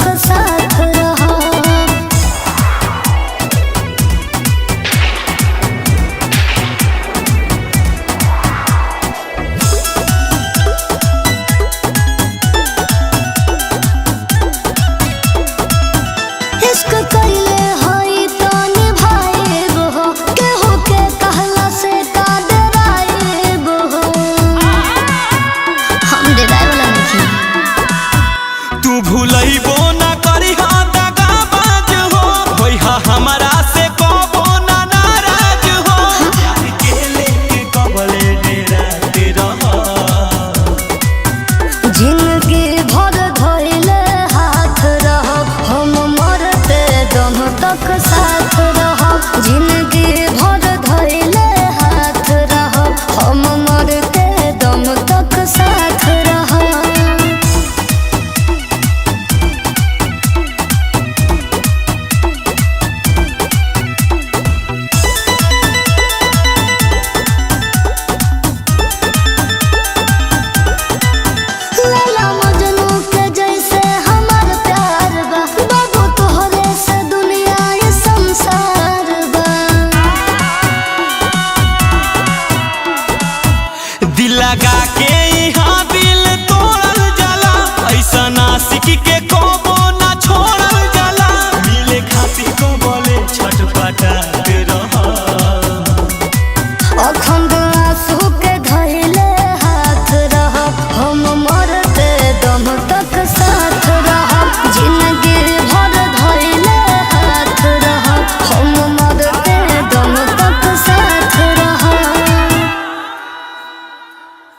तक साथ रहा। इश्क कइले हई तो निभाएबो हो, केहू के कहला से का डराएबो हो। हम डराए वाला नहीं। तू भूलइबो ना करिहा दगाबाज हो, होइहा हमरा से कबो ना नाराज हो। प्यार के लेके कबले डेराते रहा। जिंदगी भर धइले हाथ रहो, हम मरते दम तक साथ रहो।